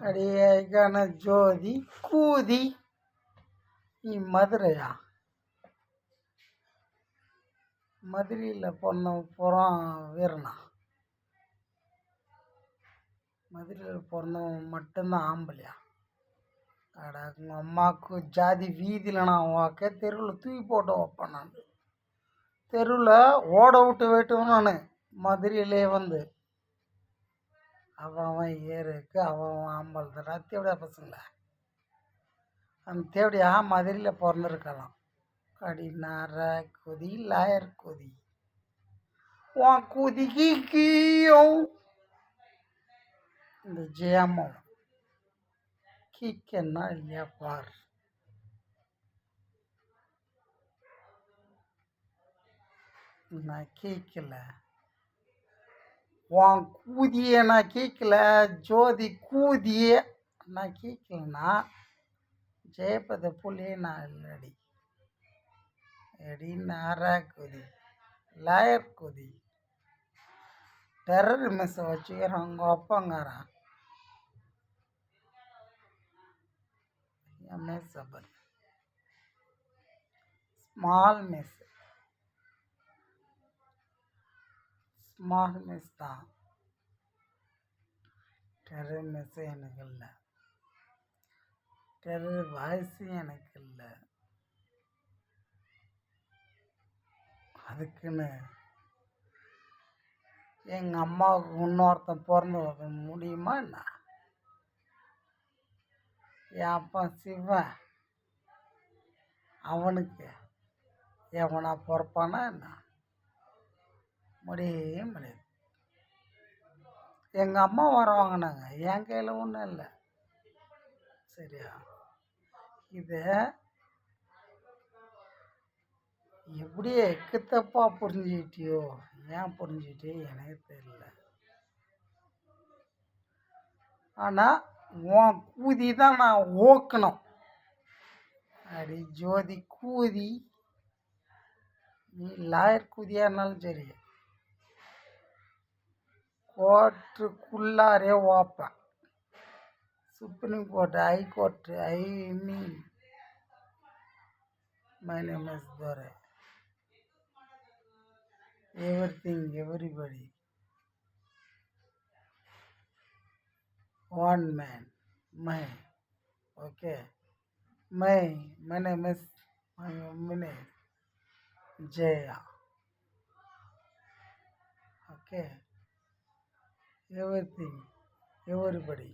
அடியே கன ஜோதி கூதி நீ மதுரையா? மதுரையில் பிறந்தவன் வீரனா? மதுரையில் பிறந்தவன் மட்டும்தான் ஆம்பளையா? அட உங்கள் அம்மாவுக்கு ஜாதி வீதியில் நான் வாக்க தெருவில் தூக்கி போட்டு வைப்பேன். நான் தெருவில் ஓட விட்டு வெட்டுவேன். நான் மதுரையிலே வந்து அவன் ஏறுக்கு அவன் ஆம்பளை தடா தேவடியா பசங்கள அந்த தேவடியா மதுரையில் பிறந்திருக்கலாம். அடி நார கொதி லாயர் கொதி உன் கொதிக்கு கீயும் இந்த ஜெயம்மா கீக்கன்னா இல்லையா பார். நான் கேட்கல உன் கூதியை, நான் கேட்கல ஜோதி கூதியை நான் கேட்கலன்னா ஜெயபத புள்ளியே நான் இல்லடி. எடி நாரா கொதி லாயர் கொதி டெரர் மிஸ்ஸை வச்சுக்கிறேன். அவங்க அப்பாங்காரன் எம்எஸ் சபர் ஸ்மால் மிஸ் தான். டெரர் மிஸ்ஸு எனக்கு இல்லை, டெரர் வாய்ஸும் எனக்கு இல்லை. அதுக்குன்னு எங்கள் அம்மாவுக்கு இன்னொருத்தன் பிறந்து வைக்க முடியுமா என்ன? என் அப்பா சிவன் அவனுக்கு எவனா பிறப்பானா என்ன? முடியவே முடியாது. எங்கள் அம்மா வர வாங்கினாங்க, என் கையில் ஒன்றும் இல்லை. சரியா? இதை எப்படியே எக்குத்தப்பா புரிஞ்சுக்கிட்டியோ, ஏன் புரிஞ்சுக்கிட்டே எனக்கு தெரியல. ஆனால் உன் கூதி தான் நான் ஓக்கணும். அடி ஜோதி கூதி நீ லாயர் கூதியாக இருந்தாலும் சரி கோர்ட்டுக்குள்ளாரே ஓப்பேன். Supreme court, high court, mean my name is Durai. Everything everybody one man my okay my name is Jaya. Okay, everything everybody.